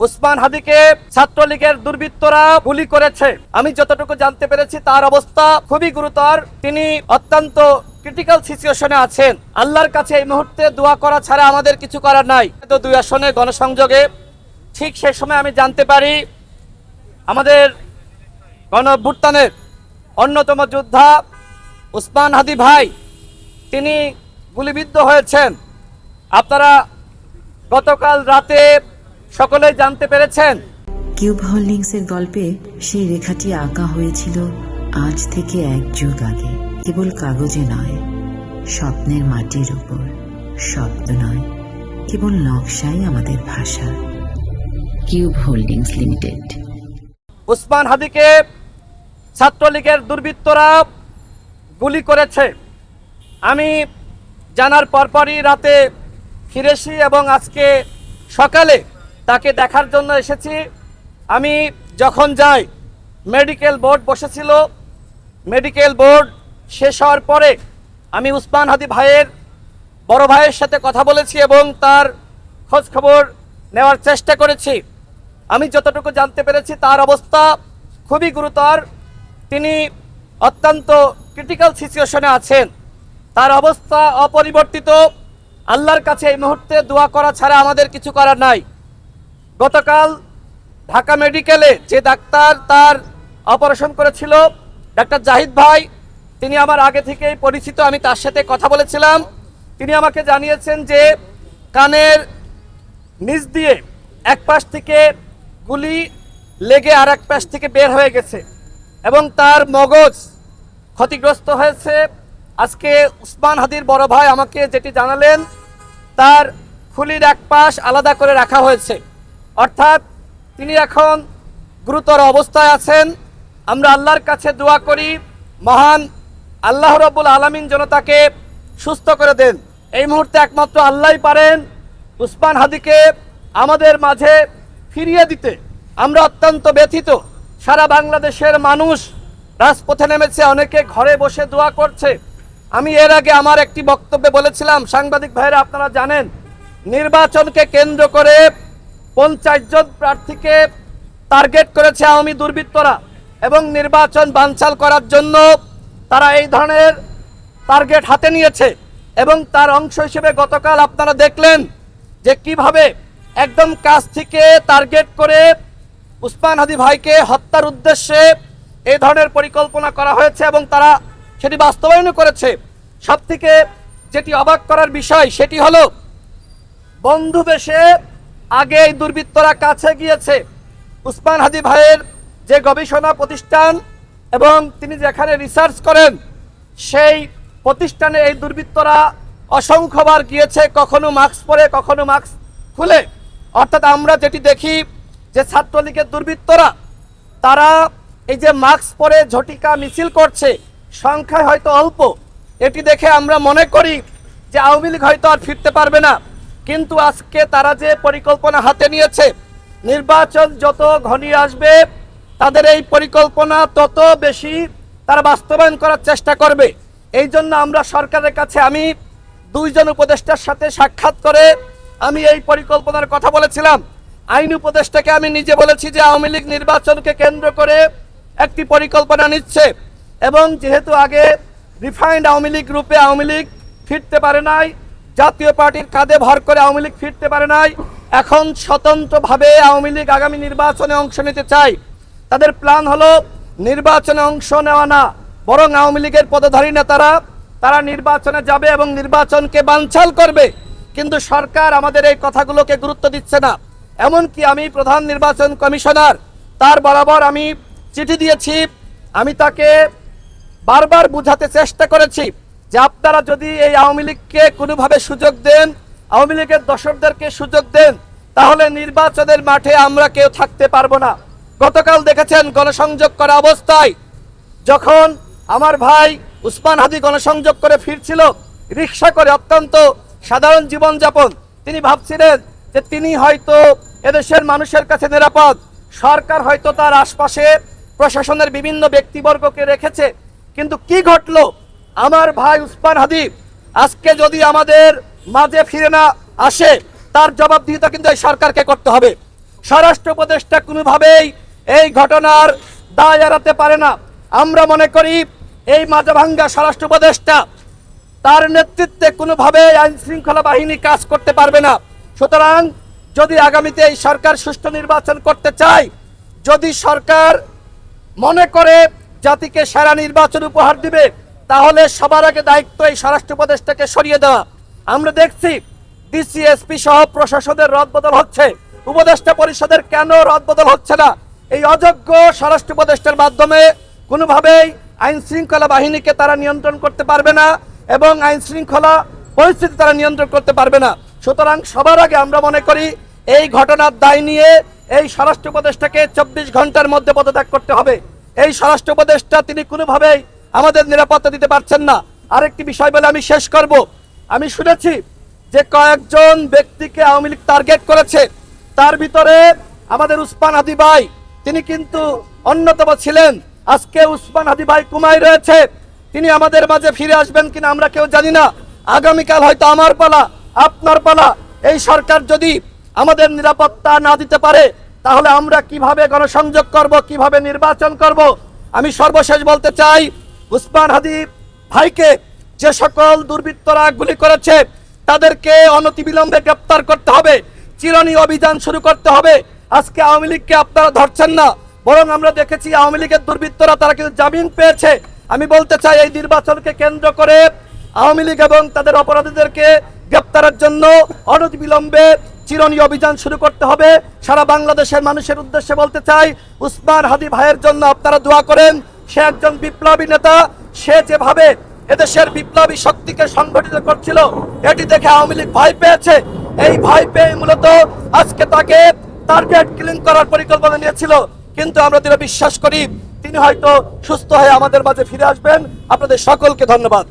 উসমান হাদিকে ছাত্রলীগের দুর্বৃত্তরা গুলি করেছে। আমি যতটুকু জানতে পেরেছি তার অবস্থা খুবই গুরুতর। তিনি অত্যন্ত ক্রিটিক্যাল সিচুয়েশনে আছেন। আল্লাহর কাছে এই মুহূর্তে দোয়া করা ছাড়া আমাদের কিছু করার নাই। তো 2 আসনে গণসংযোগে ঠিক সেই সময় আমি জানতে পারি আমাদের গণঅভ্যুত্থানের অন্যতম যোদ্ধা উসমান হাদি ভাই তিনি গুলিবিদ্ধ হয়েছেন। আপনারা গতকাল রাতে সকলেই জানতে পেরেছেন। কিউব হোল্ডিংসের গল্পে সেই রেখাটি আঁকা হয়েছিল আজ থেকে 1 যুগ আগে। কেবল কাগজে নয়, স্বপ্নের মাটির উপর। শব্দ নয়, কেবল নকশাই আমাদের ভাষা। Cube holdings limited. উসমান হাদিকে ছাত্রলীগের দুর্বৃত্তরা গুলি করেছে। আমি জানার পরপরই রাতে ফিরেছি এবং আজকে সকালে তাকে দেখার জন্য এসেছি। আমি যখন যাই মেডিকেল বোর্ড বসেছিল। মেডিকেল বোর্ড শেষ হওয়ার পরে আমি উসমান হাদি ভাইয়ের বড় ভাইয়ের সাথে কথা বলেছি এবং তার খোঁজ খবর নেওয়ার চেষ্টা করেছি। আমি যতটুকু জানতে পেরেছি তার অবস্থা খুবই গুরুতর। তিনি অত্যন্ত ক্রিটিক্যাল সিচুয়েশনে আছেন। তার অবস্থা অপরিবর্তিত। আল্লাহর কাছে এই মুহূর্তে দোয়া করা ছাড়া আমাদের কিছু করার নাই। গতকাল ঢাকা মেডিকেলে যে ডাক্তার তার অপারেশন করেছিল, ডাক্তার জাহিদ ভাই, তিনি আমার আগে থেকেই পরিচিত। আমি তার সাথে কথা বলেছিলাম। তিনি আমাকে জানিয়েছেন যে কানের নিচ দিয়ে এক পাশ থেকে গুলি লেগে আর এক পাশ থেকে বের হয়ে গেছে এবং তার মগজ ক্ষতিগ্রস্ত হয়েছে। আজকে উসমান হাদির বড় ভাই আমাকে যেটি জানালেন, তার খুলির এক পাশ আলাদা করে রাখা হয়েছে, অর্থাৎ তিনি এখন গুরুতর অবস্থায় আছেন। আমরা আল্লাহর কাছে দোয়া করি মহান আল্লাহ রাব্বুল আলামিন যেন তাকে সুস্থ করে দেন। এই মুহূর্তে একমাত্র আল্লাহই পারেন উসমান হাদিকে আমাদের মাঝে ফিরিয়ে দিতে। আমরা অত্যন্ত ব্যথিত। সারা বাংলাদেশের মানুষ রাজপথে নেমেছে, অনেকে ঘরে বসে দোয়া করছে। আমি এর আগে আমার একটি বক্তব্যে বলেছিলাম, সাংবাদিক ভাইরা আপনারা জানেন, নির্বাচনকে কেন্দ্র করে 50 জন প্রার্থীকে টার্গেট করেছে আওয়ামী দুর্বৃত্তরা এবং নির্বাচন বানচাল করার জন্য তারা এই ধরনের টার্গেট হাতে নিয়েছে। এবং তার অংশ হিসেবে গতকাল আপনারা দেখলেন যে কিভাবে একদম কাছ থেকে টার্গেট করে উসমান হাদি ভাইকে হত্যার উদ্দেশ্যে এই ধরনের পরিকল্পনা করা হয়েছে এবং তারা সেটি বাস্তবায়নও করেছে। সবথেকে যেটি অবাক করার বিষয় সেটি হলো বন্ধু বেশে আগে এই দুর্বৃত্তরা কাছে গিয়েছে। উসমান হাদি ভাইয়ের যে গবেষণা প্রতিষ্ঠান এবং তিনি যেখানে রিসার্চ করেন সেই প্রতিষ্ঠানে এই দুর্বৃত্তরা অসংখ্যবার গিয়েছে, কখনো মাস্ক পরে কখনো মাস্ক খুলে। অর্থাৎ আমরা যেটি দেখি যে ছাত্রলীগের দুর্বৃত্তরা তারা এই যে মাস্ক পরে ঝটিকা মিছিল করছে, সংখ্যায় হয়তো অল্প, এটি দেখে আমরা মনে করি যে আওয়ামী লীগ হয়তো আর ফিরতে পারবে না। কিন্তু আজকে তারা যে পরিকল্পনা হাতে নিয়েছে, নির্বাচন যত ঘনিয়ে আসবে তাদের এই পরিকল্পনা তত বেশি তারা বাস্তবায়ন করার চেষ্টা করবে। এই জন্য আমরা সরকারের কাছে আমি 2 জন উপদেষ্টার সাথে সাক্ষাৎ করে আমি এই পরিকল্পনার কথা বলেছিলাম। আইন উপদেষ্টাকে আমি নিজে বলেছি যে আওয়ামী লীগ নির্বাচনকে কেন্দ্র করে একটি পরিকল্পনা নিচ্ছে এবং যেহেতু আগে রিফাইন্ড আওয়ামী লীগ রূপে আওয়ামী লীগ ফিরতে পারে নাই, জাতীয় পার্টির কাঁধে ভর করে আওয়ামী লীগ ফিরতে পারে নাই, এখন স্বতন্ত্রভাবে আওয়ামী লীগ আগামী নির্বাচনে অংশ নিতে চায়। তাদের প্ল্যান হলো নির্বাচনে অংশ নেওয়া না, বরং আওয়ামী লীগের পদধারী নেতারা তারা নির্বাচনে যাবে এবং নির্বাচনকে বানচাল করবে। কিন্তু সরকার আমাদের এই কথাগুলোকে গুরুত্ব দিচ্ছে না। এমনকি আমি প্রধান নির্বাচন কমিশনার তার বরাবর আমি চিঠি দিয়েছি। আমি তাকে বারবার বুঝাতে চেষ্টা করেছি যে আপনারা যদি এই আওয়ামী লীগকে কোনোভাবে সুযোগ দেন, আওয়ামী লীগের দর্শকদেরকে সুযোগ দেন, তাহলে নির্বাচনের মাঠে আমরা কেউ থাকতে পারবো না। গতকাল দেখেছেন গণসংযোগ করা অবস্থায় যখন আমার ভাই উসমান হাদি গণসংযোগ করে ফিরছিল রিক্সা করে, অত্যন্ত সাধারণ জীবনযাপন, তিনি ভাবছিলেন যে তিনি হয়তো এদেশের মানুষের কাছে নিরাপদ, সরকার হয়তো তার আশপাশে প্রশাসনের বিভিন্ন ব্যক্তিবর্গকে রেখেছে। কিন্তু কি ঘটলো, আমার ভাই উসমান হাদি আজকে যদি আমাদের মাঝে ফিরে না আসে তার জবাবদিহিতা কিন্তু এই সরকারকে করতে হবে। স্বরাষ্ট্র উপদেষ্টা কোনোভাবেই এই ঘটনার দায় এড়াতে পারে না। আমরা মনে করি এই মাঝাভাঙ্গা স্বরাষ্ট্র উপদেষ্টা তার নেতৃত্বে কোনোভাবে আইন শৃঙ্খলা বাহিনী কাজ করতে পারবে না। সুতরাং যদি আগামীতে এই সরকার সুষ্ঠু নির্বাচন করতে চায়, যদি সরকার মনে করে জাতিকে সেরা নির্বাচন উপহার দিবে, তাহলে সবার আগে দায়িত্ব এই স্বরাষ্ট্র উপদেষ্টাকে সরিয়ে দেওয়া। আমরা দেখছি ডিসি এসপি সহ প্রশাসনের রদবদল হচ্ছে, উপদেষ্টা পরিষদের কেন রদবদল হচ্ছে না? এই অযোগ্য স্বরাষ্ট্র উপদেষ্টার মাধ্যমে কোনোভাবেই আইন শৃঙ্খলা বাহিনীকে তারা নিয়ন্ত্রণ করতে পারবে না এবং আইন শৃঙ্খলা পরিস্থিতি তারা নিয়ন্ত্রণ করতে পারবে না। সুতরাং সবার আগে আমরা মনে করি এই ঘটনার দায় নিয়ে এই স্বরাষ্ট্র উপদেষ্টাকে 24 ঘন্টার মধ্যে পদত্যাগ করতে হবে। এই স্বরাষ্ট্র উপদেষ্টা তিনি কোনোভাবেই আমাদের নিরাপত্তা দিতে পারছেন না। আরেকটি বিষয় বলে আমি শেষ করব। আমি শুনেছি যে কয়েকজন ব্যক্তিকে আওয়ামী লীগ টার্গেট করেছে, তার ভিতরে আমাদের উসমান হাদি ভাই তিনি কিন্তু অন্যতম ছিলেন। আজকে উসমান হাদি ভাই কুমায় রয়েছে, তিনি আমাদের মাঝে ফিরে আসবেন কিনা আমরা কেউ জানি না। আগামীকাল হয়তো আমার পালা, আপনার পালা। এই সরকার যদি আমাদের নিরাপত্তা না দিতে পারে, তাহলে আমরা কিভাবে গণসংযোগ করব, কিভাবে নির্বাচন করব? আমি সর্বশেষ বলতে চাই, উসমান হাদি ভাইকে যে সকল দুর্বৃত্তরা গুলি করেছে তাদেরকে অনতিবিলম্বে গ্রেপ্তার করতে হবে, চিরনি অভিযান শুরু করতে হবে। আজকে আওয়ামী লীগকে আপনারা ধরছেন না, বরং আমরা দেখেছি আওয়ামী লীগের দুর্বৃত্তরা তারা কিন্তু জামিন পেয়েছে। আমি বলতে চাই এই নির্বাচনকে কেন্দ্র করে আওয়ামী লীগ এবং তাদের অপরাধীদেরকে গ্রেপ্তারের জন্য অনতিবিলম্বে চিরনি অভিযান শুরু করতে হবে। সারা বাংলাদেশের মানুষের উদ্দেশ্যে বলতে চাই, উসমান হাদি ভাইয়ের জন্য আপনারা দোয়া করেন। সে একজন বিপ্লবী নেতা, সে যেভাবে এদেশের বিপ্লবী শক্তিকে সংগঠিত করছিল এটি দেখে আওয়ামী লীগ ভয় পেয়েছে। এই ভয় পেয়ে মূলত আজকে তাকে টার্গেট কিলিং করার পরিকল্পনা নিয়েছিল, কিন্তু আমরা দৃঢ় বিশ্বাস করি তিনি হয়তো সুস্থ হয়ে আমাদের মাঝে ফিরে আসবেন। আপনাদের সকলকে ধন্যবাদ।